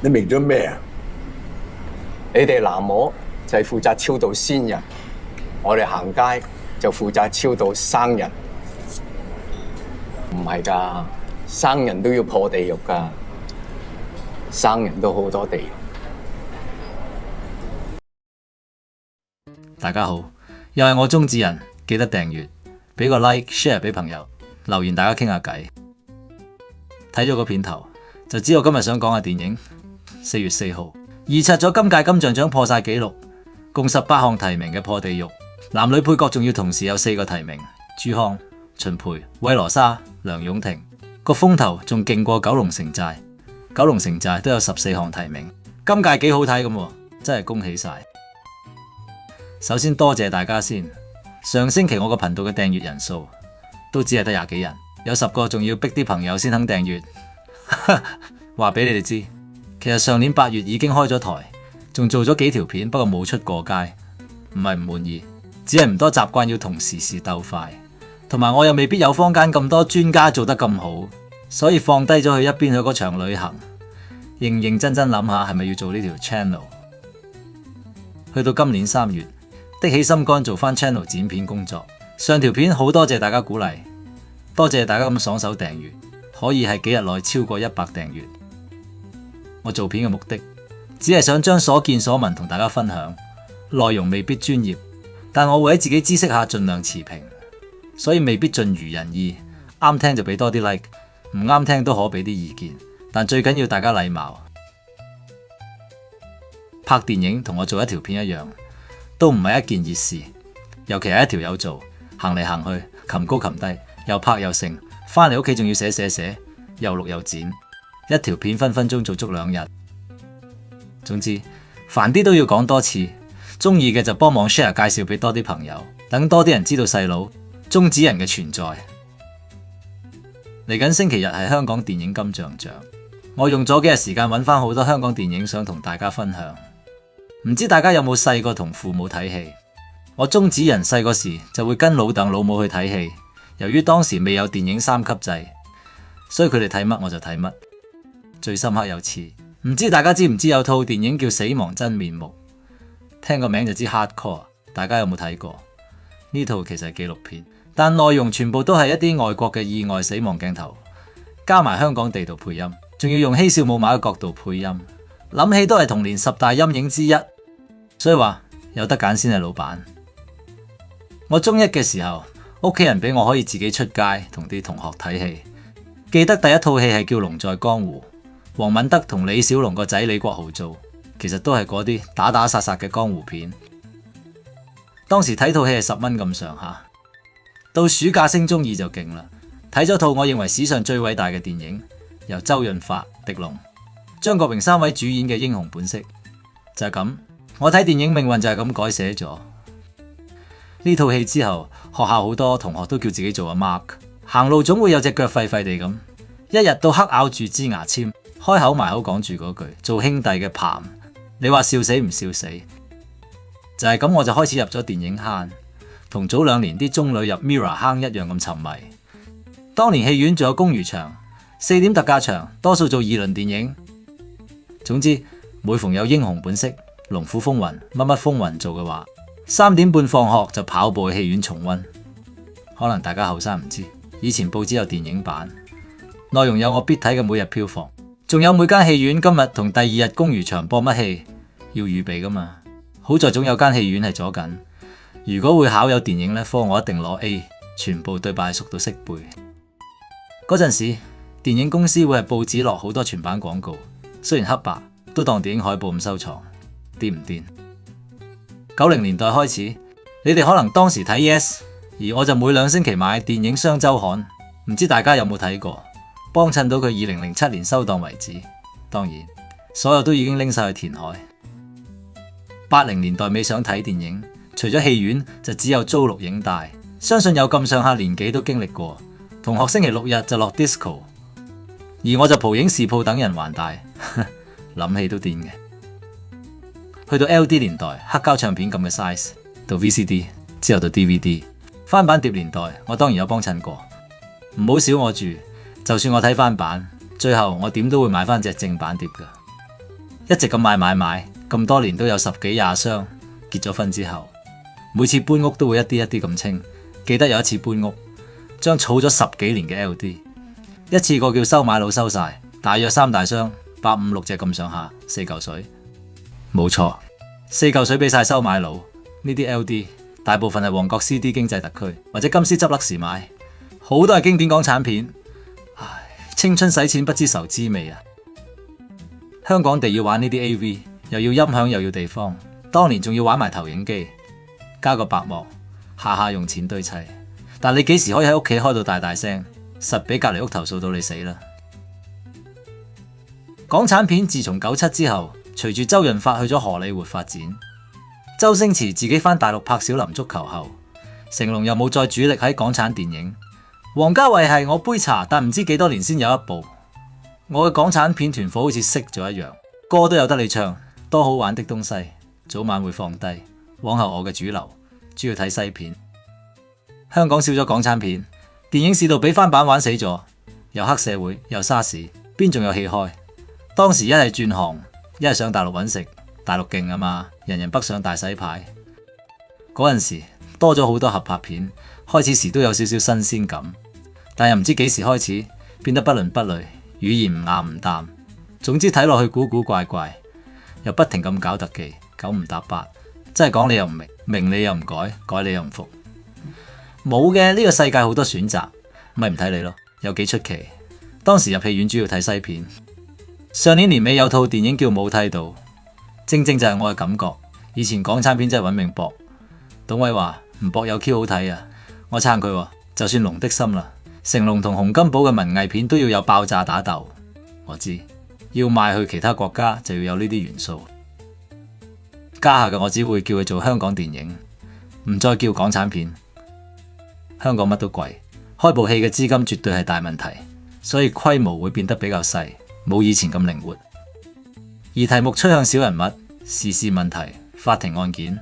你明咗咩啊？你哋喃嘸就係負責超度先人，我哋行街就負責超度生人。唔係㗎，生人都要破地獄㗎，生人都好多地獄。大家好，又係我鍾子仁，記得訂閱，俾個 like share 俾朋友，留言大家傾下偈。睇咗個片頭就知我今日想講嘅電影。4月4號，二刷咗今屆金像獎破晒紀錄，共18項提名嘅破地獄，男女配角仲要同時有4個提名，朱康、秦沛、韋羅莎、梁雍婷，個風頭仲勁過九龍城寨。九龍城寨都有14項提名，今屆幾好睇咁，真係恭喜晒！首先多謝大家先，上星期我個頻道嘅訂閱人數都只係得20幾人，有10個仲要逼啲朋友先肯訂閱。話俾你哋知，其實上年8月已經開咗台，仲做咗幾條片，不過冇出過街，唔係唔滿意，只係唔多習慣要同時事鬥快，同埋我又未必有坊間咁多專家做得咁好，所以放低咗佢一邊去嗰場旅行，認認真真諗下係咪要做呢條 channel。 去到今年3月，的起心肝做翻 channel 剪片工作，上條片好多謝大家鼓勵，多謝大家咁爽手訂閱，可以係幾日內超過100訂閱。我做片嘅目的只係想將所見所聞同大家分享，內容未必專業，但我會喺自己知識下盡量持平，所以未必盡如人意，啱聽就俾多啲 like， 唔啱聽都可俾啲意見，但最緊要大家禮貌。拍電影同我做一條片一樣，都唔係一件熱事，尤其係一條友做，行嚟行去，擒高擒低，又拍又剩，翻嚟屋企仲要寫，又錄又剪，一條片分分鐘做足2日。總之煩啲都要講多次，中意嘅就幫忙 share 介紹俾多啲朋友，等多啲人知道細佬鍾子仁嘅存在。嚟緊星期日係香港電影金像獎，我用咗幾日時間揾翻好多香港電影想同大家分享。唔知大家有冇細個同父母睇戲？我鍾子仁細個時就會跟老鄧老母去睇戲，由於當時未有電影3級制，所以佢哋睇乜我就睇乜。最深刻有次，唔知大家知唔知有套電影叫《死亡真面目》，聽個名就知 hardcore， 大家有冇睇過？呢套其實係紀錄片，但內容全部都係一啲外國嘅意外死亡鏡頭，加埋香港地道配音，仲要用嬉笑怒罵嘅角度配音，諗起都係童年10大陰影之一。所以話有得揀先係老闆。我中1嘅時候，屋企人俾我可以自己出街同啲同學睇戲，記得第一套戲係叫《龍在江湖》，黃敏德同李小龍個仔李國豪做，其實都係嗰啲打打殺殺嘅江湖片。當時睇套戲係10蚊咁上下，到暑假升中2就勁啦，睇咗套我認為史上最偉大嘅電影，由周潤發、狄龍、張國榮3位主演嘅《英雄本色》。就係咁，我睇電影命運就係咁改寫咗。呢套戲之後，學校好多同學都叫自己做阿 Mark， 行路總會有隻腳廢廢地咁，一日到黑咬住支牙籤，開口埋口講住嗰句做兄弟嘅銜，你話笑死唔笑死？就係咁，我就開始入咗電影坑，同早2年啲中女入 Mirror 坑一樣咁沉迷。當年戲院仲有公餘場、4點特價場，多數做2輪電影。總之每逢有英雄本色、龍虎風雲、乜乜風雲做嘅話，3點半放學就跑步去戲院重溫。可能大家後生唔知，以前報紙有電影版，內容有我必睇嘅每日票房，仲有每間戲院今日同第2日公餘場播乜戲要預備噶嘛。好在總有間戲院係左緊，如果會考有電影呢科，我一定攞 A， 全部對白熟到識背。嗰陣時電影公司會係報紙落好多全版廣告，雖然黑白都當電影海報咁收藏，癲唔癲？90年代開始，你哋可能當時睇 Yes， 而我就每2星期買電影雙週刊，唔知大家有冇睇過？幫襯到佢2007年收檔為止，當然所有都已經拎晒去填海。80年代尾想睇電影，除咗戲院就只有租錄影帶，相信有咁上下年紀都經歷過。同學星期6日就落 disco， 而我就蒲影視鋪等人還帶，諗起都癲嘅。去到 LD 年代，黑膠唱片咁嘅 size， 到 VCD 之後到 DVD， 翻版碟年代我當然有幫襯過。唔好少我住，就算我睇翻版，最後我點都會買翻隻正版碟㗎。一直咁買，咁多年都有10幾20箱。結咗婚之後，每次搬屋都會一啲一啲咁清。記得有一次搬屋，將儲咗10幾年嘅 LD，一次過叫收買佬收晒，大約3大箱，5、6隻咁上下，4嚿水。冇錯，4嚿水俾晒收買佬。呢啲 LD 大部分係旺角 CD 經濟特區或者金絲執笠時買，好多係經典港產片。唉，青春使錢不知愁滋味啊！香港地要玩呢啲 AV， 又要音響又要地方，當年仲要玩埋投影機，加個白幕，下下用錢堆砌。但你幾時可以喺屋企開到大大聲，實俾隔籬屋投訴到你死啦！港產片自從97之後，隨住周潤發去咗荷里活發展，周星馳自己返大陸拍小林足球後，成龍又冇再主力喺港產電影。王家衛係我杯茶，但唔知幾多年先有一部。我嘅港產片團伙好似熄咗一樣，歌都有得你唱，多好玩的東西，早晚會放低。往後我嘅主流主要睇西片。香港少咗港產片，電影市道俾翻版玩死咗，又黑社會又沙士，邊仲有戲開？當時一係轉行，一係上大陸揾食，大陸勁啊嘛，人人北上大洗牌。嗰陣時多咗好多合拍片，開始時都有少少新鮮感，但又唔知幾時開始變得不倫不類，語言唔鹹唔淡，總之睇落去古古怪怪，又不停咁搞特技，9唔搭8，真係講你又唔明，明你又唔改，改你又唔服。冇嘅，呢個世界好多選擇，咪唔睇你咯，有幾出奇。當時入戲院主要睇西片。上年年尾有套電影叫《冇剃到》，正正就係我嘅感覺。以前港產片真係揾命搏，董偉話唔搏有 Q 好睇啊，我撐佢喎。就算龍的心啦，成龍同洪金寶嘅文藝片都要有爆炸打鬥。我知要賣去其他國家就要有呢啲元素。家下嘅我只會叫佢做香港電影，唔再叫港產片。香港乜都貴，開部戲嘅資金絕對係大問題，所以規模會變得比較細，冇以前咁靈活。而題目趨向小人物、時事問題、法庭案件，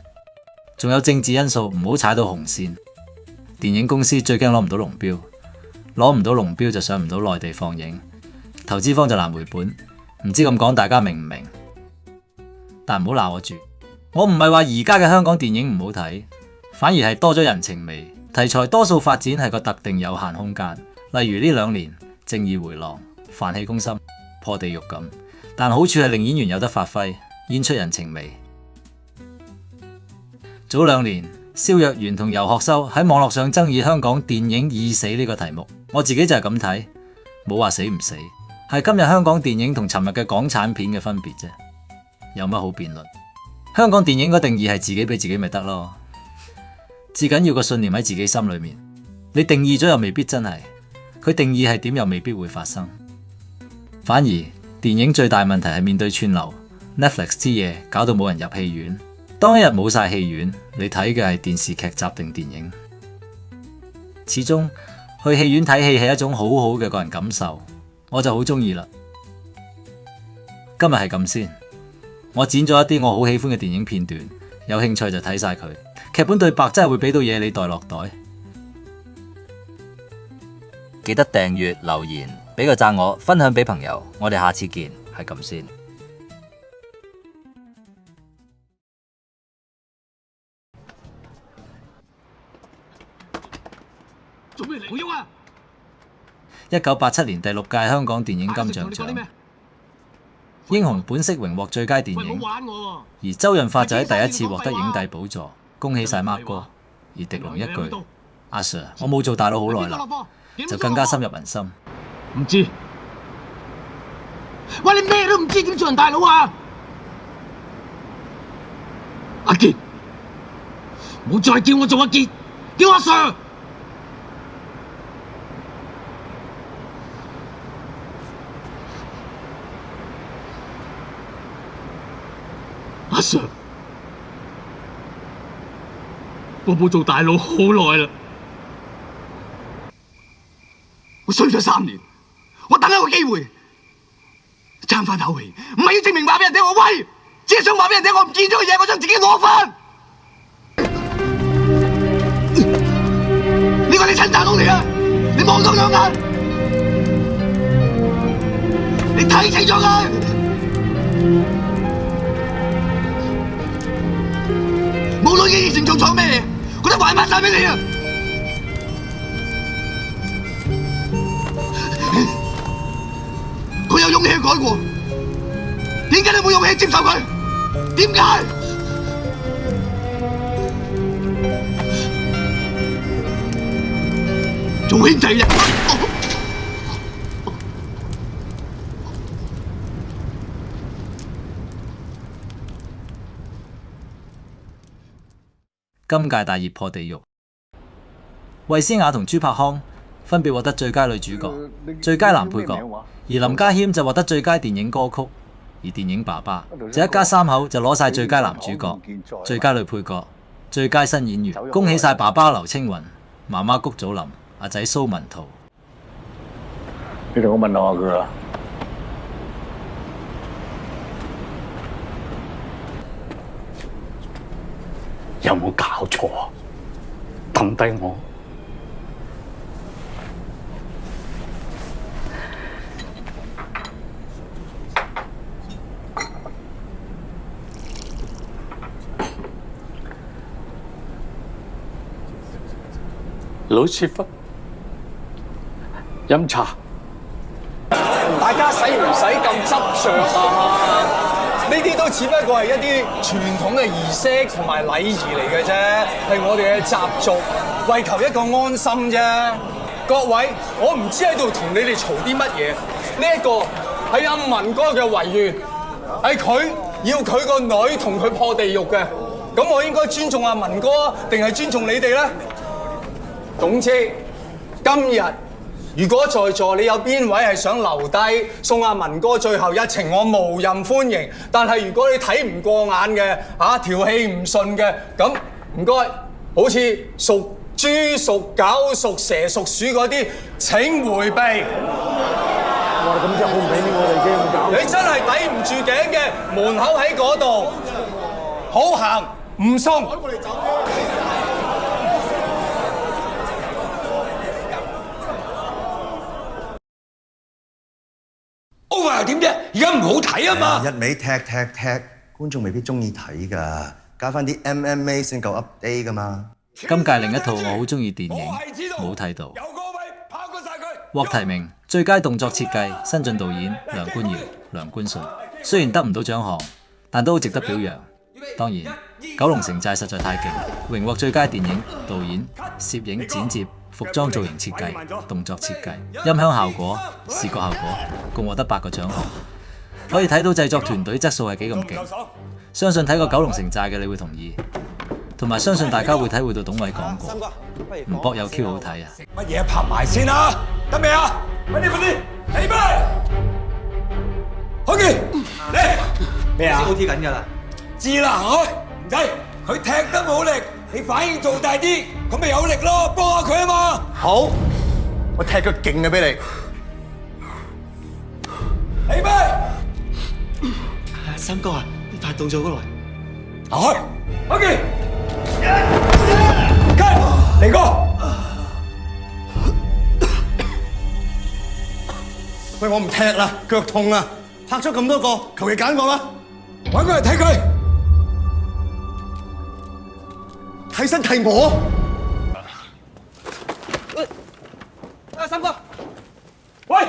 仲有政治因素，唔好踩到紅線。電影公司最驚攞唔到龍標，攞唔到龍標就上唔到內地放映，投資方就難回本。唔知咁講大家明唔明？但唔好鬧我住，我唔係話而家嘅香港電影唔好睇，反而係多咗人情味，題材多數發展係個特定有限空間。例如呢2年正義回廊、飯氣攻心、破地獄咁，但好處係令演員有得發揮，演出人情味。早2年，蕭若元同游學修喺網絡上爭議香港電影已死呢個題目，我自己就係咁睇，冇話死唔死，係今日香港電影同尋日嘅港產片嘅分別啫，有乜好辯論？香港電影個定義係自己俾自己咪得咯，至緊要個信念喺自己心裏面，你定義咗又未必真係，佢定義係點又未必會發生。反而電影最大問題係面對串流 Netflix 之夜，搞到冇人入戲院。當一日冇晒戲院，你睇嘅係電視劇集定電影？始終去戲院睇戲係一種好好嘅個人感受，我就好中意啦。今日係咁先，我剪咗一啲我好喜歡嘅電影片段，有興趣就睇晒佢。劇本對白真係會俾到嘢你袋落袋。記得訂閱、留言、俾個讚我，分享俾朋友。我哋下次見，係咁先。做咩嚟？冇喐啊！1987年第6屆香港電影金像獎，《英雄本色》榮獲最佳電影，而周潤發就喺第一次獲得影帝寶座，恭喜晒 Mark 哥。而狄龍一句：阿 Sir， 我冇做大佬好耐啦，就更加深入民心。唔知？喂，你咩都唔知，點做人大佬啊？阿傑，唔好再叫我做阿傑，叫阿 Sir。阿 Sir， 我冇做大佬好耐啦，我衰咗3年，我等一個機會，爭翻口氣，唔係要證明話俾人聽我威，只係想話俾人聽我唔見咗嘅嘢，我想自己攞翻。呢個你親大佬嚟啊！你望到兩眼，你睇清楚佢。都還翻晒俾你啊！佢有勇氣去改過，點解你冇勇氣接受佢？點解？做兄弟啊！今屆大熱破地獄，衛詩雅同朱柏康分別獲得最佳女主角、最佳男配角，而林家謙就獲得最佳電影歌曲，而電影爸爸就一家三口就攞晒最佳男主角、最佳女配角、最佳新演員，恭喜晒爸爸劉青雲、媽媽谷祖琳、阿仔蘇文圖。你同我問我佢啊？有冇搞錯啊？抌低我！老師傅飲茶。大家使唔使咁執着啊？呢啲都只不過係一啲傳統嘅儀式同埋禮儀嚟嘅啫，係我哋嘅習俗，為求一個安心啫。各位，我唔知喺度同你哋嘈啲乜嘢。呢一個係阿文哥嘅遺願，係佢要佢個女同佢破地獄嘅。咁我應該尊重阿文哥，定係尊重你哋咧？總之，今日如果在座你有邊位係想留低送阿文哥最後一程，我無任歡迎。但係如果你睇唔過眼嘅，條氣唔順嘅，咁唔該，好似屬豬、屬狗、屬蛇、屬鼠嗰啲，請迴避。哇！咁真係好唔俾面我哋嘅，咁搞。你真係抵唔住頸嘅，門口喺嗰度，好行唔送。又點啫？而家唔好睇啊嘛！一味踢，觀眾未必中意睇㗎，加翻啲 MMA 先夠 update 㗎嘛。今屆另一套我好中意電影，冇睇到，獲提名最佳動作設計，新晉導演梁官堯、梁官信。雖然得唔到獎項，但都好值得表揚。當然，九龍城寨實在太勁，榮獲最佳電影、導演、攝影、剪接、服裝造型設計、動作設計、音響效果、視覺效果，共獲得8個獎項。可以睇到製作團隊質素係幾咁勁。相信睇過九龍城寨嘅你會同意，同埋相信大家會體會到董偉講過，唔搏有 Q 好睇啊！乜嘢拍埋先啊？得未啊？快啲，起備，好嘅，嚟咩啊？好貼緊㗎啦！知啦，行開，唔使佢踢得冇力，你反應做大啲，咁咪有力咯，幫下佢啊嘛！好，我踢個勁嘅俾你。起備，三哥啊，你快到咗嗰來。行開，好嘅，跟嚟個。喂，我唔踢啦，腳痛啊！拍咗咁多個，求其揀個啦。揾個嚟睇佢。替身替我。三哥，喂，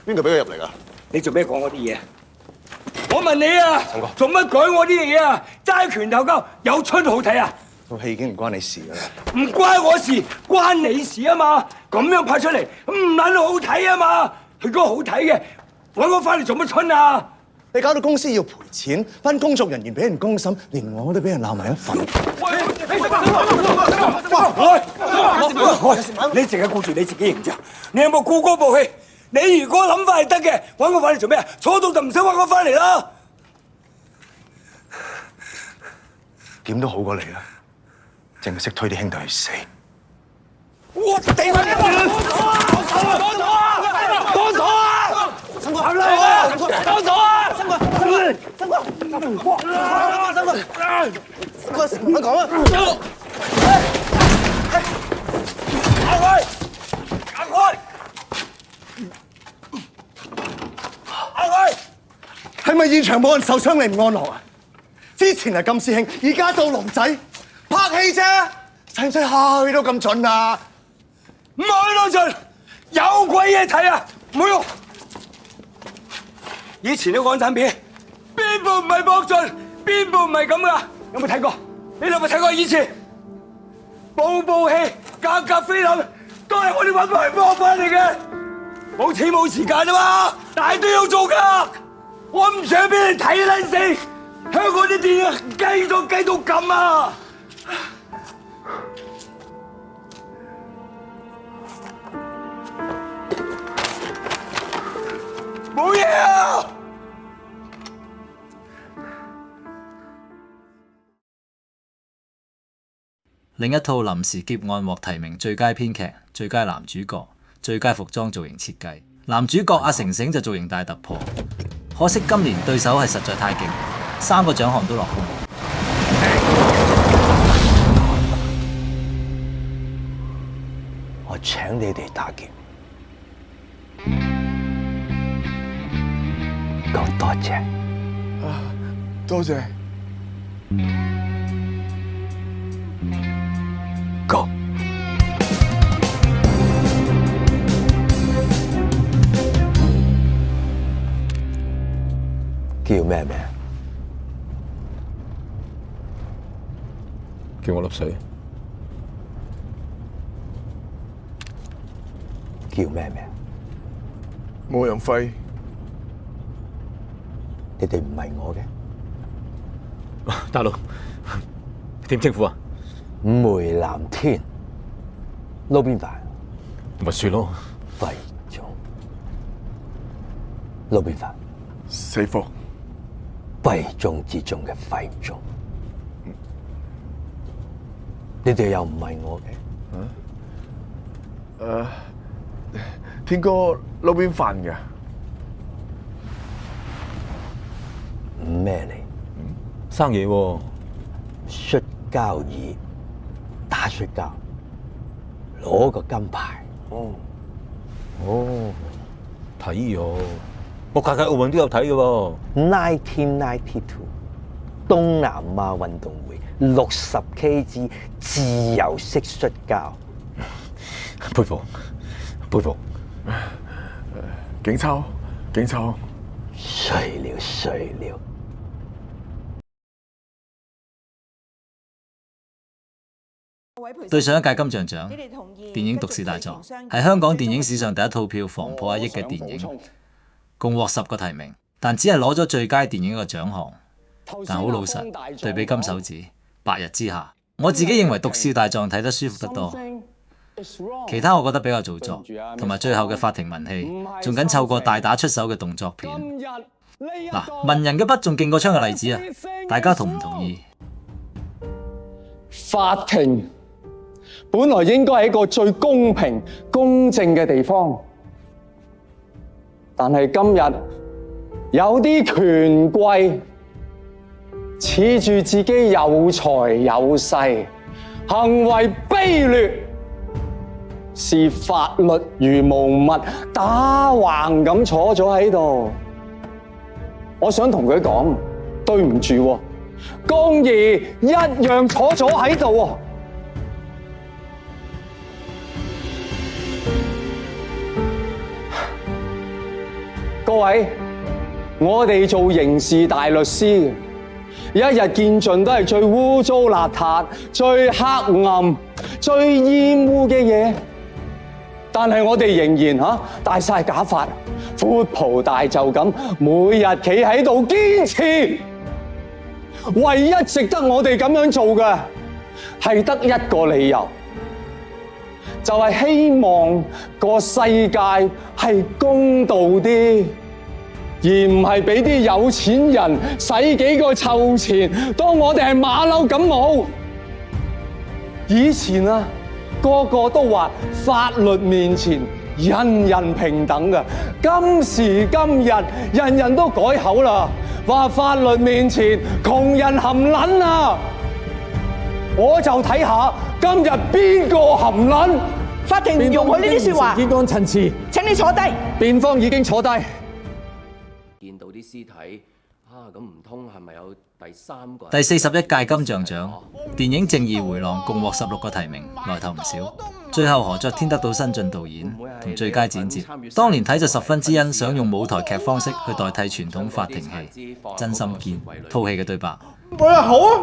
邊個俾佢入嚟㗎？你做咩講我啲嘢？我問你啊，做乜改我啲嘢啊？齋拳頭交有春好睇啊？套戲已經唔關你事㗎啦。唔關我事，關你事啊嘛！咁樣拍出嚟唔撚好睇啊嘛！如果好睇嘅，揾我翻嚟做乜春啊？你搞到公司要賠錢，班工作人員俾人公審，連我都俾人鬧埋一份。你淨係顧住你自己形象，你有冇顧過部戲？你如果諗翻係得嘅，揾我翻嚟做咩啊？坐到就唔使揾我翻嚟啦。點都好過你啦，淨係識推啲兄弟去死。我頂你！當堂啊！三哥，行啦！當堂啊！三哥，三哥，三哥，三哥，講啊！行開！行開！行開！係咪現場冇人受傷你唔安樂啊？之前係金師兄，而家到龍仔拍戲啫。使唔使下去都咁盡啊？唔去到盡，有鬼嘢睇啊！唔好用。以前啲港產片，邊部唔係搏盡，邊部唔係咁噶？有冇睇過？你有冇睇過以前？部部戲價格飛流，都係我哋揾翻去搏翻嚟嘅。冇錢冇時間啊嘛，但係都要做噶。我唔想俾你睇撚死，香港啲電影雞到咁啊！冇嘢啊！另一套臨時劫案獲提名最佳編劇、最佳男主角、最佳服裝造型設計。男主角阿成成就造型大突破，可惜今年對手係實在太勁，3個獎項都落空。我請你哋打劫，講多謝。多謝。 Go。叫咩名？叫我粒水。叫咩名？冇人輝。你哋唔係我嘅。大佬，點稱呼啊？梅藍天，撈邊飯？咪算咯。廢種，撈邊飯？四福。廢種之中嘅廢種。你哋又唔係我嘅。天哥撈邊飯嘅？咩嚟？生嘢喎。摔跤椅。 打摔跤，攞個金牌。哦，睇喎，我屆屆奧運都有睇嘅喎。1992東南亞運動會60 kg 自由式摔跤，佩服佩服。景抽，景抽。碎了碎了。 對上一屆金像獎，電影《毒舌大狀》係香港電影史上第一套票房破1億嘅電影，共獲10個提名，但只係攞咗最佳電影一個獎項。但好老實，對比金手指《白日之下》，我自己認為《毒舌大狀》睇得舒服得多。其他我覺得比較做作，同埋最後嘅法庭文戲，仲緊湊過大打出手嘅動作片。嗱，文人嘅筆仲勁過槍嘅例子啊！大家同唔同意？法庭本來應該係一個最公平、公正嘅地方，但係今日有啲權貴恃住自己有財有勢，行為卑劣，視法律如無物，打橫咁坐咗喺度。我想同佢講，對唔住喎。 公義一樣坐咗喺度喎，各位，我哋做刑事大律師，一日見盡都係最污糟邋遢、最黑暗、最厭惡嘅嘢，但係我哋仍然戴晒假髮、闊袍大袖咁，每日企喺度堅持。 唯一值得我哋咁樣做嘅，係得一個理由，就係希望個世界係公道啲，而唔係俾啲有錢人使幾個臭錢，當我哋係馬騮咁冇。以前個個都話法律面前人人平等嘅，今時今日人人都改口啦。 話法律面前窮人含撚啊！我就睇下今日邊個含撚。法庭唔容許呢啲説話。檢案陳詞，請你坐低。辯方已經坐低。見到啲屍體咁唔通係咪有第三個？第41屆金像獎電影《正義迴廊》共獲16個提名，來頭唔少。最後何爵天得到新晉導演同最佳剪接。當年睇就十分之欣賞用舞台劇方式去代替傳統法庭戲，真心堅，套戲嘅對白。喂啊，好啊，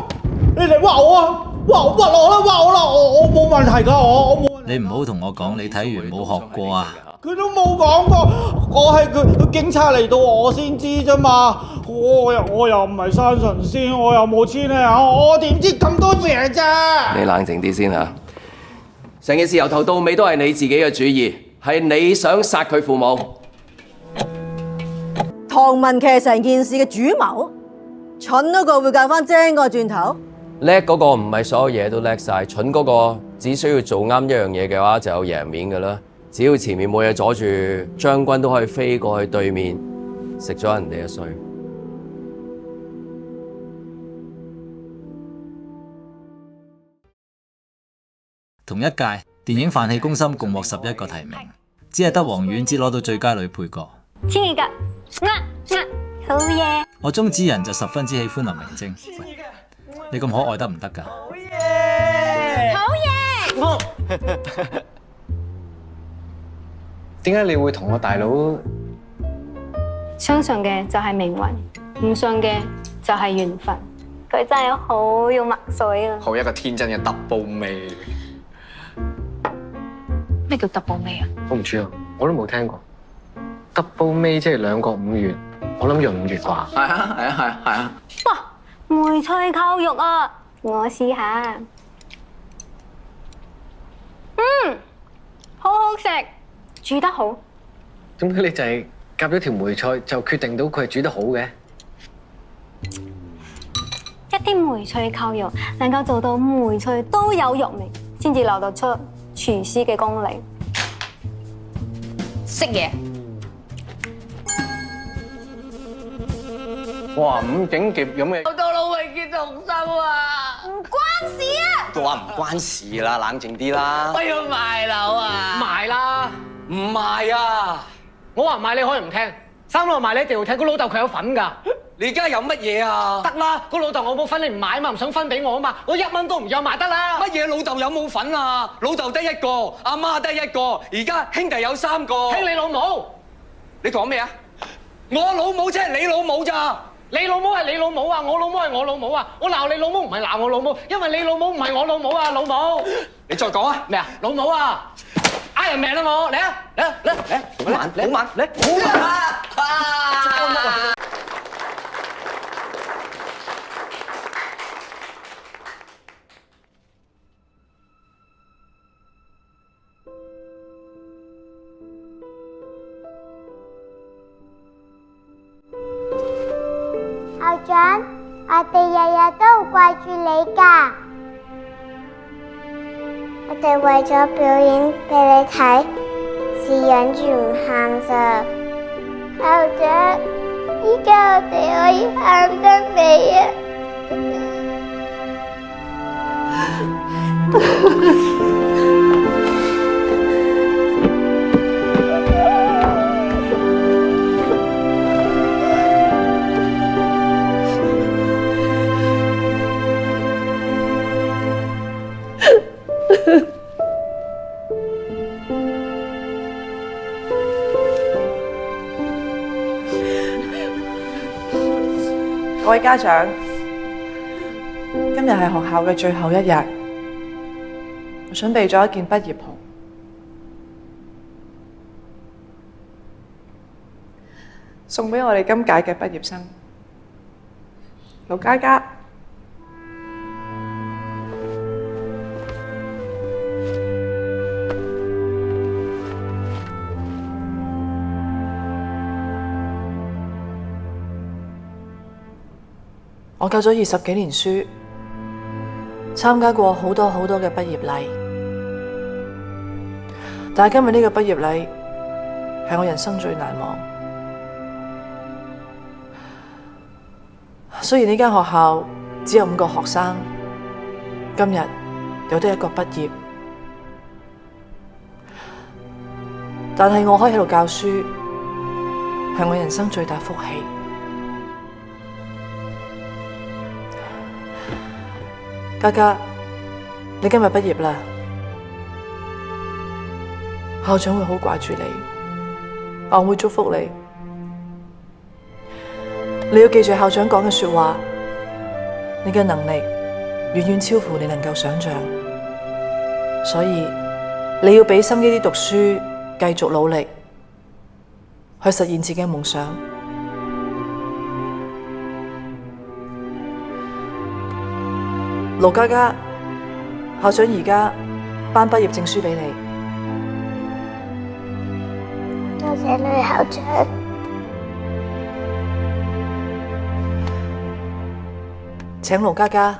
你哋屈我啊，屈我啦，我冇問題㗎，我冇問題。你唔好同我講你睇完冇學過啊！佢都冇講過，我係佢警察嚟到我先知啫嘛，我又唔係山神仙，我又冇錢啊，我點知咁多嘢啫？你冷靜啲先嚇，成件事由頭到尾都係你自己嘅主意，係你想殺佢父母。唐文琪係成件事嘅主謀，蠢嗰個會教翻精嗰個轉頭。叻嗰個唔係所有嘢都叻晒，蠢嗰個只需要做啱一樣嘢嘅話就有贏面㗎啦。只要前面冇嘢阻住，將軍都可以飛過去對面食咗人哋嘅衰。同一屆電影《飯戲攻心》共獲11個提名，只係得王菀之攞到最佳女配角。千二㗎，好嘢！我中指人就十分之喜歡林明禎。你咁可愛得唔得㗎？好嘢！點解你會同我大佬？相信嘅就係命運，唔信嘅就係緣分。佢真係好有墨水啊！好一個天真嘅特步味。咩叫特步味啊？我唔知啊，我都冇聽過。特步味即係兩個5元，我諗用5元啩。係啊。哇！梅菜扣肉啊，我試下。好好食。煮得好，點解你就係夾咗條梅菜就決定到佢係煮得好嘅？一啲梅菜扣肉能夠做到梅菜都有肉味，先至流得出廚師嘅功力。識嘢。哇！5景夾有咩？我到老永結同心啊！唔關事啊！我話唔關事啦，冷靜啲啦。我要賣樓啊！賣啦！唔賣啊！我話唔賣你可以唔聽，3樓賣你一定要聽。個老豆佢有份㗎。你而家有乜嘢啊？得啦，個老豆我冇份，你唔買啊嘛，唔想分俾我啊嘛，我1蚊都唔要買得啦。乜嘢老豆有冇份啊？老豆得一個，阿媽得一個，而家兄弟有3個。聽你老母！你講咩啊？我老母即係你老母咋？你老母係你老母啊，我老母係我老母啊！我鬧你老母唔係鬧我老母，因為你老母唔係我老母啊，老母！你再講啊！咩啊？老母啊！嗌人命啦我，嚟啊！好慢，嚟！好慢！校長，我哋日日都好掛住你㗎。我哋為咗表演俾你睇，是忍住唔喊咋。校長，依家我哋可以喊得未啊？各位家長，今日係學校嘅最後一日，我準備咗一件畢業袍，送俾我哋今屆嘅畢業生，盧嘉嘉。我教咗20幾年書，參加過好多嘅畢業禮，但係今日呢個畢業禮係我人生最難忘。雖然呢間學校只有5個學生，今日有得1個畢業，但係我可以喺度教書，係我人生最大福氣。嘉嘉，你今日畢業啦，校長會好掛住你，我會祝福你。你要記住校長講嘅說話，你嘅能力遠遠超乎你能夠想象，所以你要俾心機啲讀書，繼續努力去實現自己嘅夢想。盧嘉嘉，校長而家頒畢業證書俾你。多謝女校長。請盧嘉嘉。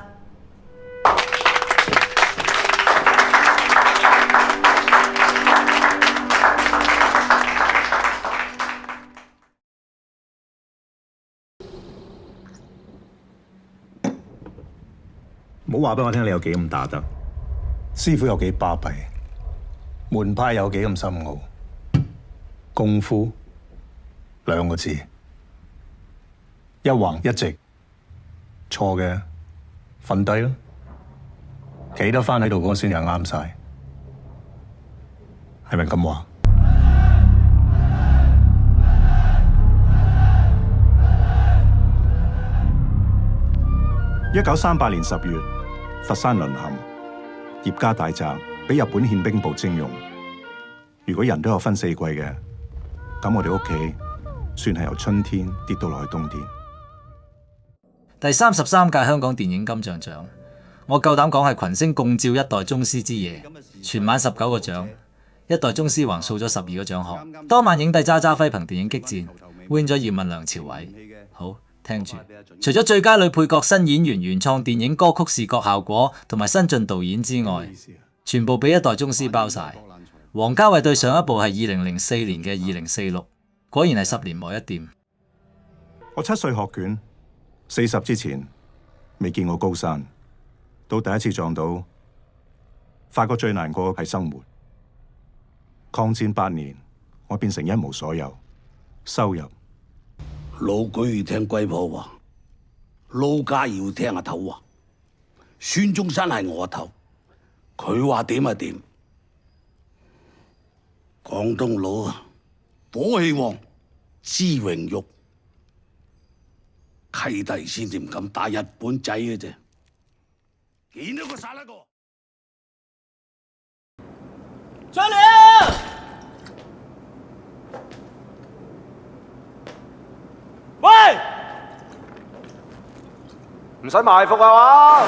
唔好話俾我聽你有幾咁打得，師傅有幾巴閉，門派有幾咁深奧，功夫兩個字，一橫一直，錯嘅瞓低咯，企得返喺度嗰先係啱晒，係咪咁話？1938年10月，佛山淪陷，葉家大宅俾日本憲兵部徵用。如果人都有分4季嘅，咁我哋屋企算係由春天跌到落去冬天。第33屆香港電影金像獎，我夠膽講係群星共照一代宗師之夜，全晚19個獎，一代宗師橫掃咗12個獎項。當晚影帝渣渣輝憑電影激戰 win 咗葉問梁朝偉。好，聽住，除咗最佳女配角、新演員、原創電影歌曲視覺效果同埋新晉導演之外，全部俾一代宗師包晒。王家衛對上一部係2004年嘅2046，果然係10年磨一劍。我7歲學拳，40之前未見過高山，到第一次撞到，發覺最難過係生活。抗戰8年，我變成一無所有，收入。老舉要聽龜婆話，老家要聽阿頭話。孫中山係我阿頭，佢話點就點。廣東佬啊，火氣旺，知榮辱，契弟先至唔敢打日本仔嘅啫。見到個殺一個。張良！喂，唔使埋伏啊嘛！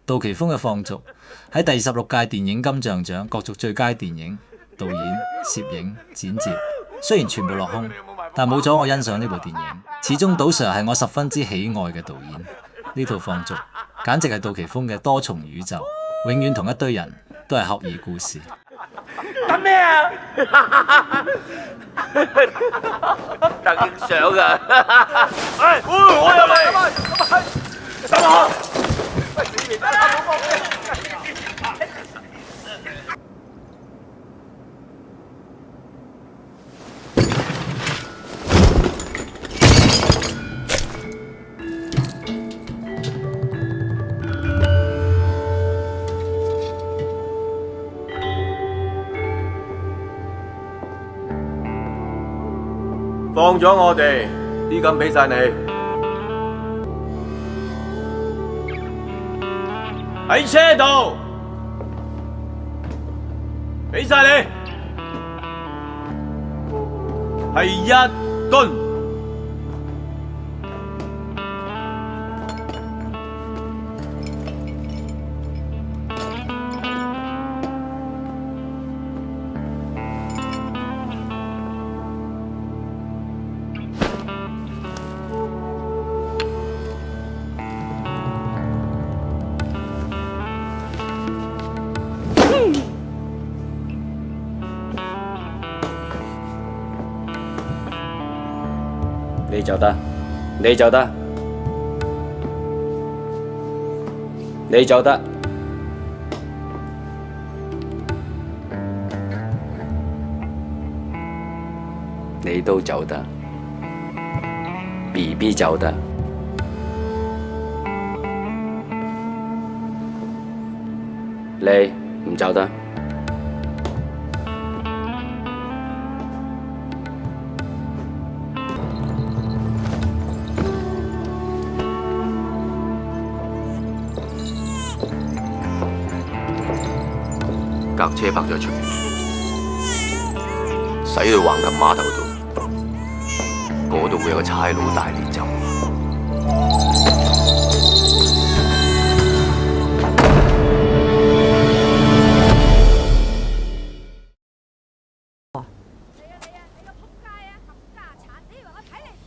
杜琪峰嘅放逐喺第16屆電影金像獎角逐最佳電影、導演、攝影、剪接，雖然全部落空，但冇咗我欣賞呢部電影。始終杜 Sir 係我十分之喜愛嘅導演。呢套放逐簡直係杜琪峰嘅多重宇宙。永遠同一堆人都係學兒故事。等咩啊？等影相啊！喂，我又嚟，等我。喂，你而家冇幫嘅。放咗我哋，啲金俾晒你。喺車度，俾晒你。係1噸。你就得，你就得，你就得。你都走得，BB 走得，你唔走得。架車泊咗出面，駛去橫琴碼頭度，嗰度會有個差佬帶你走。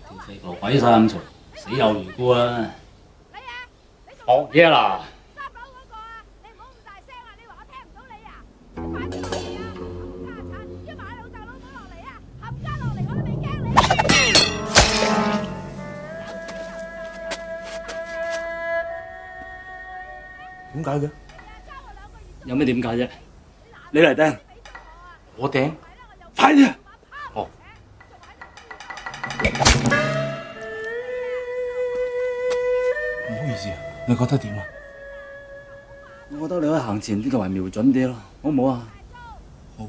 條肥婆鬼晒咁嘈，死有餘辜啊！學嘢啦！點解嘅？有咩點解啫？你嚟掟，我掟，快啲啊！哦，唔好意思啊，你覺得點啊？我覺得你可以行前啲同埋瞄準啲咯，好唔好啊？好。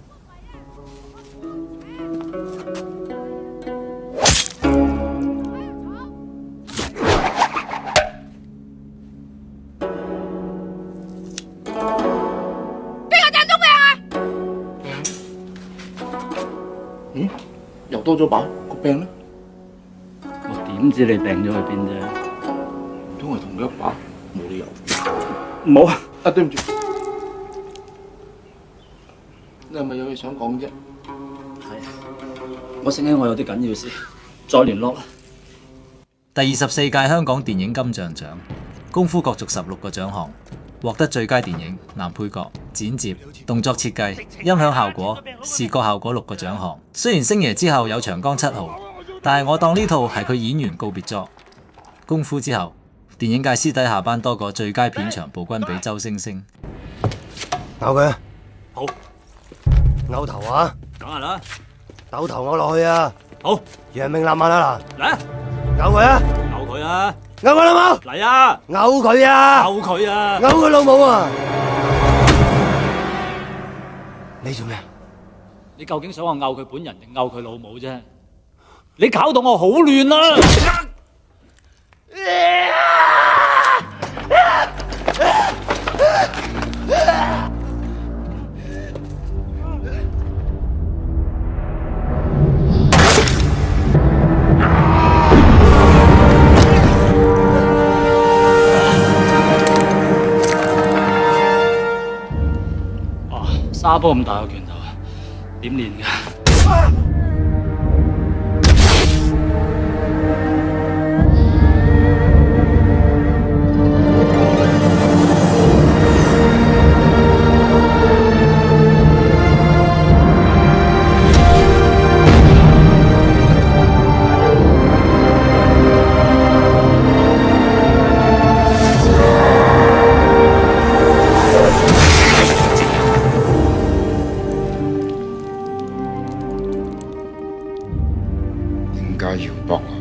咦？又多咗把個柄咧？我點知你掟咗去邊啫？唔通係同一把？冇理由。唔好啊！啊，對唔住。你係咪有嘢想講啫？我醒起我有啲緊要事，再聯絡啦。第24屆香港電影金像獎，功夫角逐16個獎項，獲得最佳電影、男配角、剪接、動作設計、音響效果、視覺效果6個獎項。雖然星爺之後有長江7號，但係我當呢套係佢演員告別作。功夫之後，電影界私底下頒多個最佳片長暴君俾周星星。咬佢啊！好。勾頭啊！梗係啦。抖頭勾落去啊！好。揚名立萬啊嗱！嚟啊！勾佢啊！扭佢啊！勾佢老母！嚟啊！勾佢啊！扭佢啊！勾佢老母啊！你做咩？你究竟想我拗佢本人定拗佢老母啫？你搞到我好亂啊！沙波咁大個拳頭，點練㗎？點解要搏我？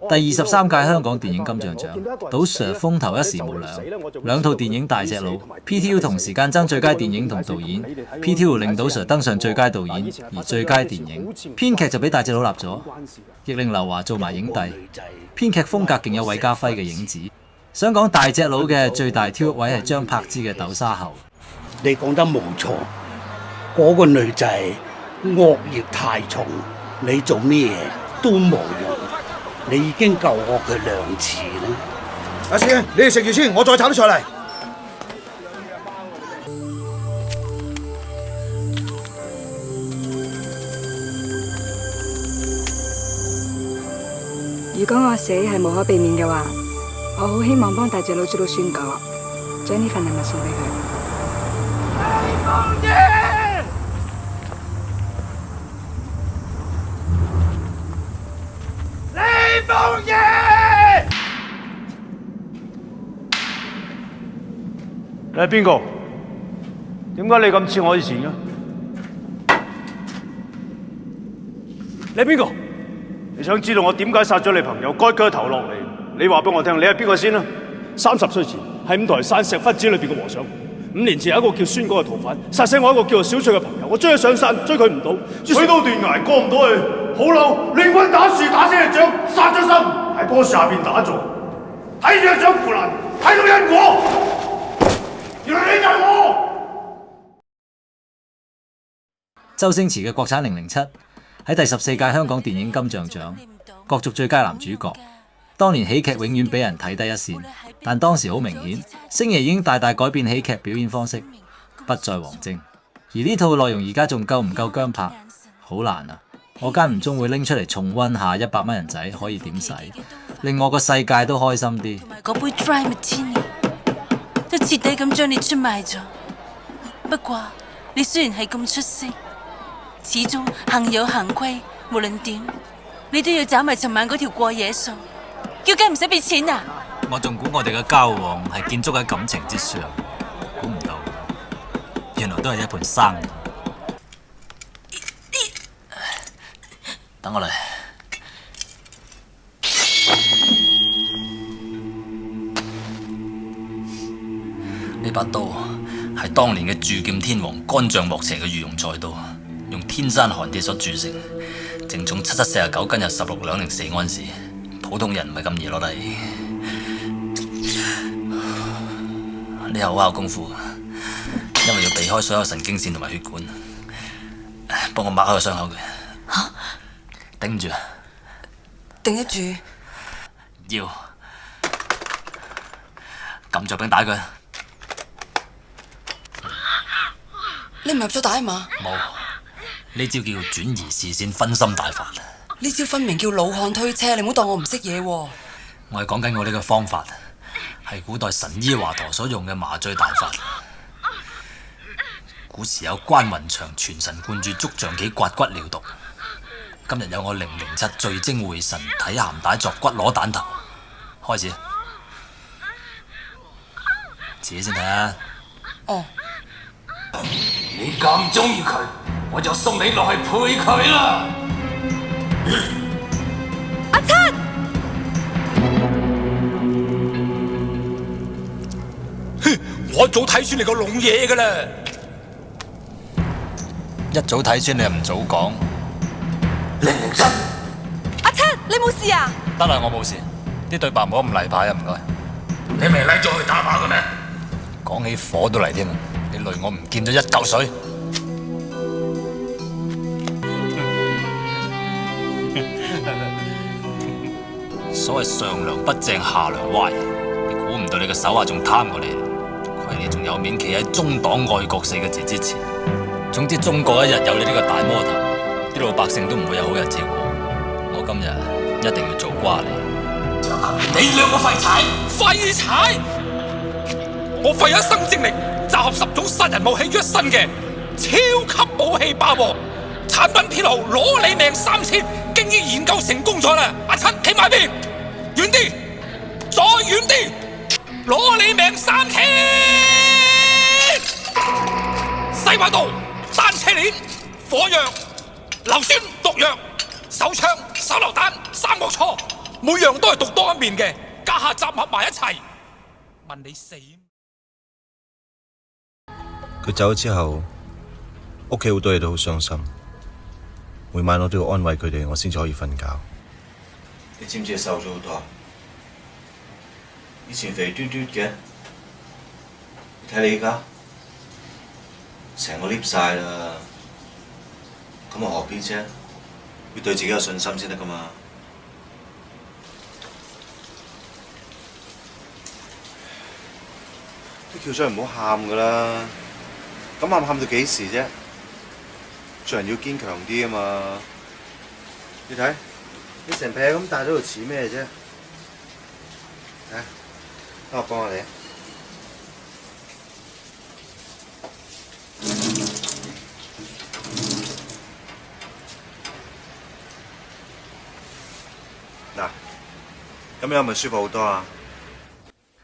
第23屆香港電影金像獎，賭 Sir 風頭一時無兩，兩套電影大隻佬 PTU 同時間爭最佳電影同導演 ，PTU 令賭 Sir 登上最佳導演，而最佳電影編劇就俾大隻佬立咗，亦令劉華做埋影帝。編劇風格勁有韋家輝嘅影子。想講大隻佬嘅最大挑位係張柏芝嘅豆沙喉。你講得冇錯，嗰個女仔惡業太重，你做咩都冇用。你已經救過佢2次啦。阿師，你哋食住先，我再炒啲菜嚟。如果我死係無可避免嘅話，我好希望幫大隻佬捉到孫果，將呢份禮物送俾佢。李鳳爺，你係邊個？點解你咁似我以前嘅？你係邊個？你想知道我點解殺咗你朋友，割佢頭落嚟？你話俾我聽，你係邊個先啦？30歲前喺五台山石窟寺裏邊嘅和尚，5年前有一個叫孫果嘅逃犯，殺死我一個叫做小翠嘅朋友，我追佢上山，追佢唔到，水到斷崖過唔到去，好嬲，亂棍打樹打死隻象，殺咗心，喺棵樹下邊打坐，睇住隻象腐爛，睇到因果，原來你就係我。周星馳嘅國產007喺第14屆香港電影金像獎角逐最佳男主角。當年喜劇永遠俾人睇低一線，但當時好明顯，星爺已經大大改變喜劇表演方式，不再王晶。而呢套內容而家仲夠唔夠姜拍？好難啊！我間唔中會拎出嚟重溫下100蚊人仔可以點使，令我個世界都開心啲。嗰杯 Dry Martini 都徹底咁將你出賣咗。不過你雖然係咁出色，始終行有行規，無論點你都要找埋尋晚嗰條過夜數。叫雞唔使俾錢啊！我仲估我哋嘅交往係建築喺感情之上，估唔到原來都係一盤生意。等我嚟。呢把刀係當年嘅鑄劍天王干將莫邪嘅御用菜刀，用天山寒鐵所鑄成，淨重7749斤，有16兩零4安士。普通人唔係咁易攞嚟，呢下好考功夫，因為要避開所有神經線同埋血管。幫我擘開個傷口佢。嚇！頂唔住啊！頂得住。要。撳著柄打佢。你唔入咗帶嘛？冇。呢招叫轉移視線分心大法。呢招分明叫老漢推車，你唔好當我唔識嘢喎。我係講緊我呢個方法，係古代神醫華佗所用嘅麻醉大法。古時有關雲長全神貫注捉象棋刮骨療毒，今日有我007聚精會神睇鹹帶作骨攞蛋頭。開始，自己先睇下。哦。你咁中意佢，我就送你落去陪佢啦。阿七，我早睇穿你個籠嘢噶啦！一早睇穿你又唔早講。007，阿七，你冇事啊？得啦，我冇事。啲對白唔好咁例牌啊，唔該。你咪嚟咗去打靶嘅咩？講起火都嚟添啊！你累我唔見咗一嚿水。所謂上梁不正下梁歪，你估唔到你個手下仲貪過你，虧你仲有面企喺中黨愛國4個字之前。總之中國一日有你呢個大魔頭，啲老百姓都唔會有好日子過。我今日一定要做瓜你。你兩個廢柴！廢柴！我費一生精力集合10種殺人武器於一身嘅超級武器霸王，產品編號攞你命3000，經已研究成功咗啦！阿七，企埋邊，遠啲，再遠啲，攞你命3000！西瓜刀、單車鏈、火藥、硫酸、毒藥、手槍、手榴彈、三角錯，每樣都係獨當一面嘅，家下集合埋一齊，問你死？佢走咗之後，屋企好多嘢都好傷心。每晚我都要安慰佢哋，我先至可以瞓覺。你知唔知你瘦咗好多？以前肥嘟嘟嘅，你睇你而家成個 lift 晒啦。咁我何必啫？要對自己有信心先得噶嘛。啲橋仔唔好喊噶啦，咁喊到幾時啫？做人要堅強啲啊嘛！你睇你成劈咁帶咗度似咩啫？啊，等我幫下你。嗱，咁樣係咪舒服好多啊？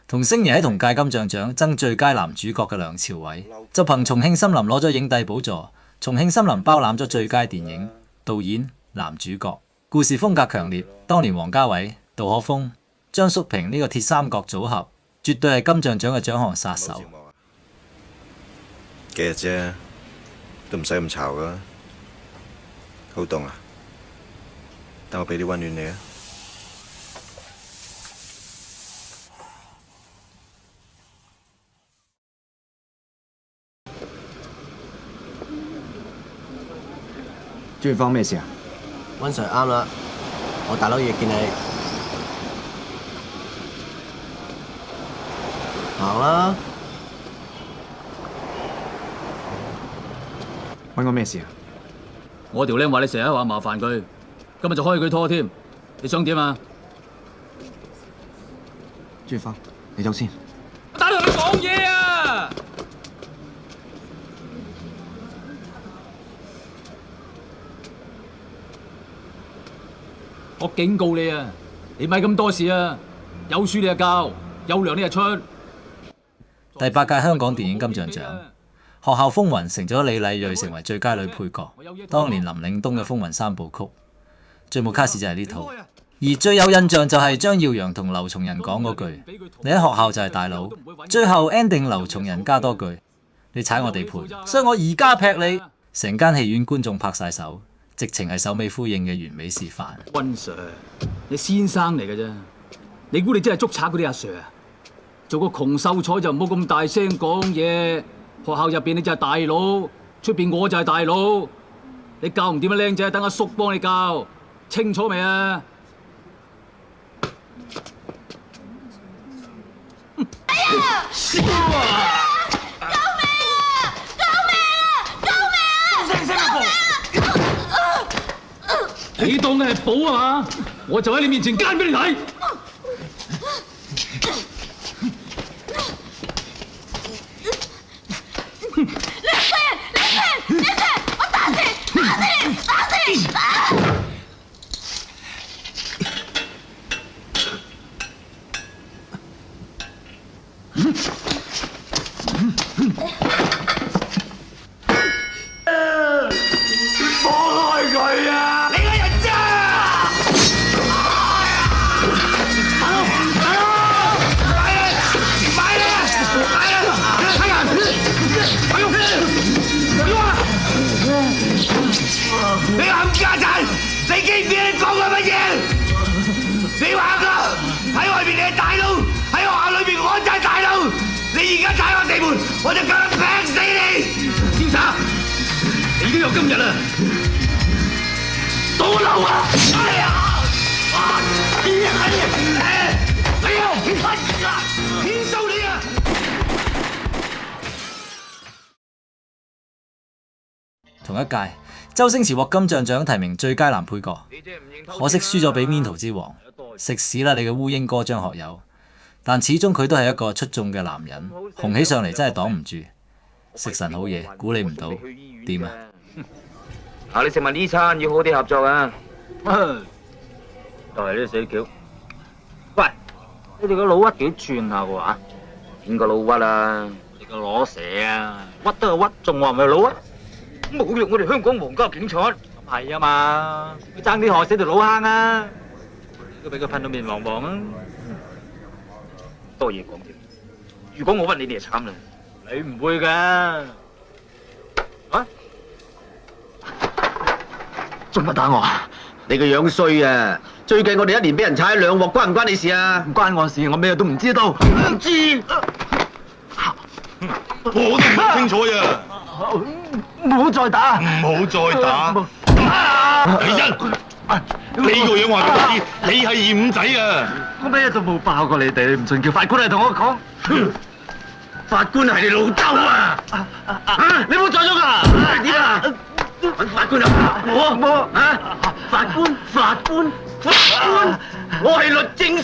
同星爺喺同屆金像獎爭最佳男主角嘅梁朝偉，就憑《重慶森林》攞咗影帝寶座。《重慶森林》包攬咗最佳電影、導演、男主角，故事風格強烈。當年王家衛、杜可風、張叔平呢個鐵三角組合，絕對係金像獎嘅獎項殺手。幾日啫，都唔使咁嘈噶。好凍啊！等我俾啲溫暖你啊！朱月芳咩事啊？溫 Sir 啱啦，我大佬亦見你行啦。揾我咩事啊？我條僆話你成日話麻煩佢，今日就開佢拖添，你想點啊？朱月芳，你走先。打你同佢講嘢啊！我警告你啊！你咪咁多事啊！有書你就教，有糧你就出。第8屆香港電影金像獎，《學校風雲》成咗李麗蕊成為最佳女配角。當年林嶺東嘅《風雲3部曲》，最冇卡士就係呢套。而最有印象就係張耀揚同劉松仁講嗰句：你喺學校就係大佬。最後 ending 劉松仁加多句：你踩我地盤，所以我而家劈你。成間戲院觀眾拍晒手。直情係首尾呼應嘅完美示範。溫 Sir， 你先生嚟嘅啫，你估你真係捉賊嗰啲阿 Sir 啊？做個窮秀才就唔好咁大聲講嘢。學校入邊你就係大佬，出邊我就係大佬。你教唔掂嘅靚仔，等阿叔幫你教，清楚未啊？哎呀！救命啊！救命啊！救命啊！救命啊！你當嘅係寶啊嘛？我就喺你面前奸俾你睇。你衰人！你衰人！你衰人！我打死你！打死你！打死你！啊！放開佢啊！你個人渣！你冚家鏟！你記唔記得你講過乜嘢？你話過喺外邊你係大佬，喺學校裏邊我就係大佬。你而家踩我地盤，我就夠膽劈死你！瀟灑，你都有今日啦！倒流啊！哎呀！天收你啊！同一屆，周星馳獲金像獎提名最佳男配角，可惜輸咗俾《面圖之王》。食屎啦你嘅烏蠅哥張學友！但始終佢都係一個出眾嘅男人，紅起上嚟真係擋唔住。食神好嘢，估你唔到，點啊？你食埋呢餐要好啲合作啊！就係呢死橋。喂，你哋個老屈幾轉下嘅話？邊個老屈啊？你個攞蛇啊！屈都係屈，仲話唔係老屈？侮辱我哋香港皇家警察。係啊嘛，佢爭啲害死條老坑啊！都俾佢噴到面黃黃啊！多嘢講添。如果我屈你，你就慘啦。你唔會㗎。啊？做乜打我啊？你個樣衰啊！最近我哋一年俾人踩2鑊，關唔關你事啊？唔關我事，我咩都唔知道。唔知。我都唔清楚呀。唔好再打。唔好再打。李欣，你個樣話俾我知，你係二五仔啊！我咩都冇爆過你哋，唔信叫法官嚟同我講。法官係你老豆啊！你冇再喐啊！點啊？揾法官啊！我啊！法官。官，我係律政司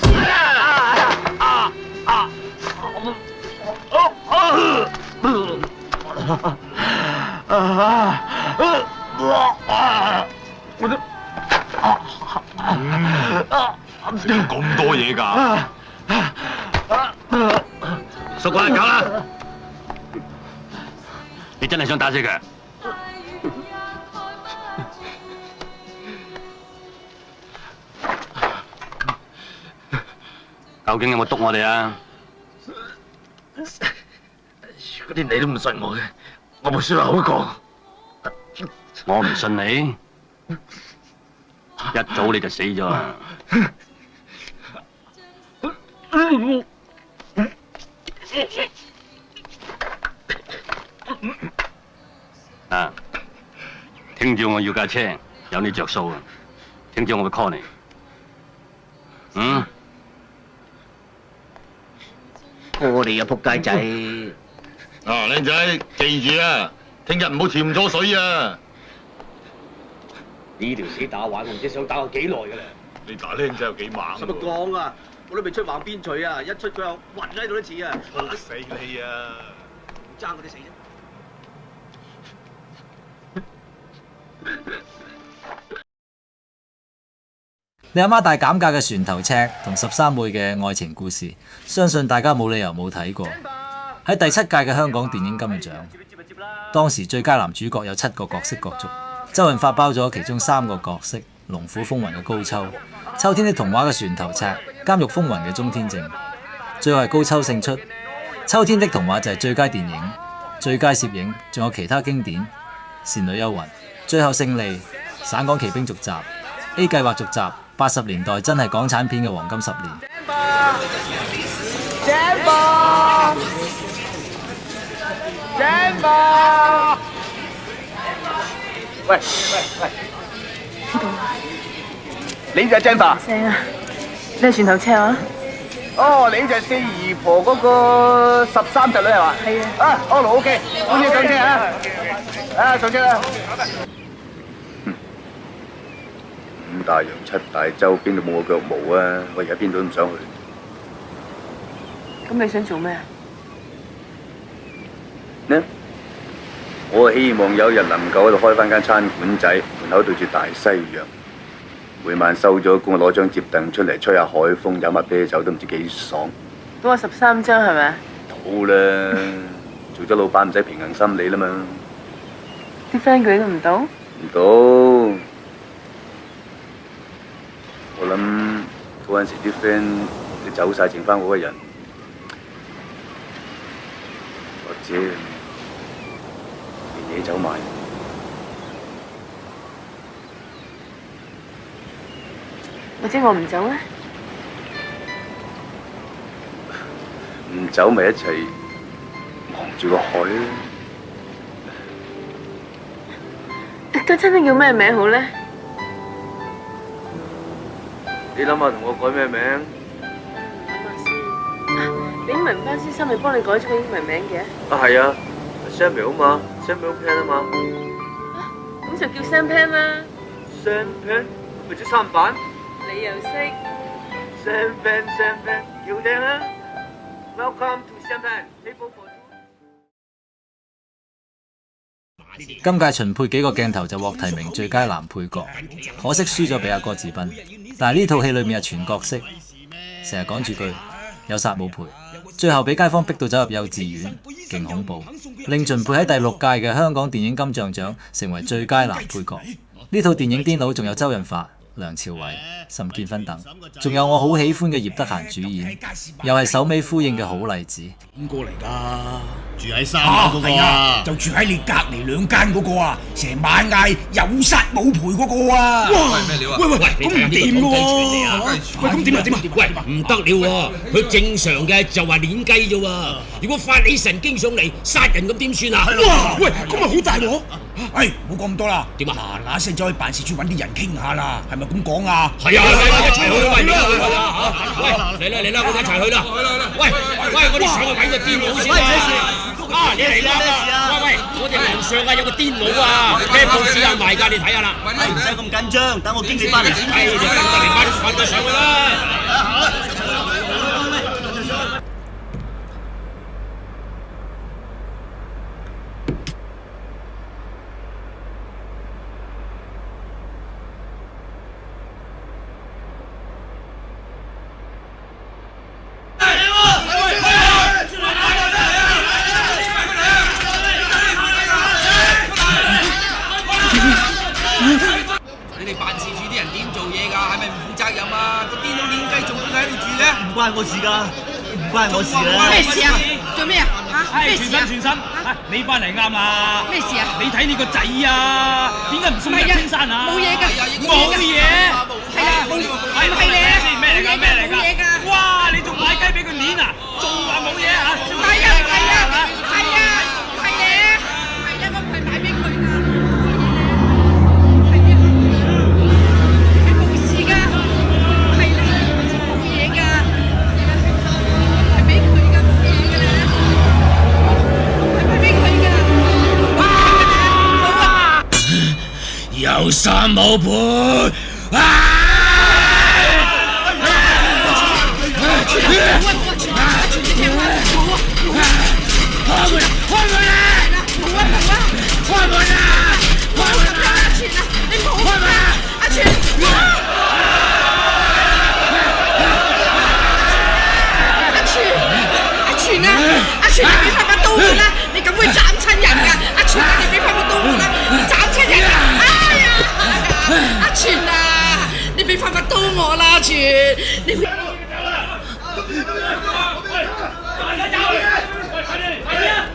食咗咁多嘢㗎？熟慣搞啦！你真係想打死佢？究竟有冇督我哋啊？嗰啲你都唔信我嘅，我冇説話好講。我唔信你，一早你就死咗啦。啊！聽朝我要架車，有你着數啊！聽朝我會 call 你。我哋啊仆街仔！啊，靚仔，記住啊，聽日唔好潛咗水啊！呢條死打玩，我唔知想打我幾耐㗎啦！你打靚仔有幾猛？使乜講啊？我都未出橫邊錘啊！一出佢又暈喺度都似啊！嚇死你啊！爭嗰啲死啫！你阿媽大減價嘅船頭尺同13妹嘅愛情故事，相信大家冇理由冇睇過。喺第7屆嘅香港電影金像獎，當時最佳男主角有7個角色角逐，周潤發包咗其中3個角色：龍虎風雲嘅高秋、秋天的童話嘅船頭尺、監獄風雲嘅鍾天正。最後係高秋勝出，秋天的童話就係最佳電影、最佳攝影，仲有其他經典《倩女幽魂》。最後勝利《省港旗兵》續集、A 計劃續集。80年代真係港產片嘅黃金10年。喂，呢度你就係 Jennifer？ 正啊！你係船頭尺啊？哦，你就係四姨婆嗰個13侄女係嘛？係啊。啊，安樂 OK，歡迎上車啊！啊，上車啦！5大洋7大洲，邊度冇我腳毛啊！我而家邊度都唔想去。咁你想做咩啊？呢？我希望有一日能夠喺度開翻間餐館仔，門口對住大西洋，每晚收咗工，我攞張摺凳出嚟吹下海風，飲下啤酒都唔知幾爽。咁我13張係咪？好啦，做咗老闆唔使平衡心理啦嘛。啲 friend 佢都唔到？唔到。我諗嗰陣時啲 friend 都走晒，剩翻我一個人，或者連嘢走埋。或者我唔走咧？唔走咪一齊望住個海啦。間餐廳叫咩名好咧？你諗下同我改咩名？你英文班先生咪幫你改咗個英文名嘅？啊係啊 ，Samuel 嘛 ，Samuel Pan 啊嘛。咁就叫 Sam Pan 啦。Sam Pan 咪即3版。你又識 ？Sam Pan，Sam Pan， 叫靚啦。Welcome to Sam Pan，table for two。今屆秦沛幾個鏡頭就獲提名最佳男配角，可惜輸咗俾阿郭志斌。但係呢套戲裏面係全角色，成日講住句有殺冇賠，最後俾街坊逼到走入幼稚園，勁恐怖，令秦沛喺第6屆嘅香港電影金像獎成為最佳男配角。呢套電影癲佬仲有周潤發、梁朝偉、岑建勳等，仲有我好喜歡嘅葉德嫻主演，又係首尾呼應嘅好例子。邊個嚟㗎？住喺3樓嗰個啊，就住喺你隔離2間嗰個啊，成晚嗌有殺冇賠嗰個啊！哇！咩料啊？喂，咁唔掂㗎喎！喂，咁點啊？喂，唔得了喎！佢正常嘅就話攣雞啫喎，如果發你神經上嚟殺人咁點算啊？哇！喂，咁咪好大鑊！哎，唔好講咁多啦，點啊？嗱聲走去辦事處揾啲人傾下啦，係咪咁講啊？係啊，一齊去啦！喂，嚟啦，我哋一齊去啦！喂，我哋上去揾個癲佬先啦！啊，你嚟講啦！喂喂，我哋樓上啊有個癲佬啊，咩報紙有賣㗎？你睇下啦。唔使咁緊張，等我經理翻嚟先。你等得嚟買啲飯就上去啦。你哋辦事處啲人點做嘢㗎？係咪唔負責任啊？個癲佬點雞仲喺度住嘅？唔關我事㗎，唔關我事啦。咩事啊？做咩啊？嚇？咩事啊？全身，你翻嚟啱啦。咩事啊？你睇你個仔啊，點解唔送入天山啊？冇嘢㗎，冇嘢。係啊，冇係咪你啊？咩嚟㗎？咩嚟㗎？冇嘢㗎。哇！你仲買雞俾佢攆啊？仲話冇嘢啊？係啊係啊係啊係啊，係啊，我唔係買俾佢㗎。有三冇賠啊！阿全，你俾翻把刀我啦！你咁會斬親人㗎！阿全，你俾翻把刀我啦！斬親人啊！哎呀！阿全啊，你俾翻把刀我啦！阿全，你會。大家走！快啲！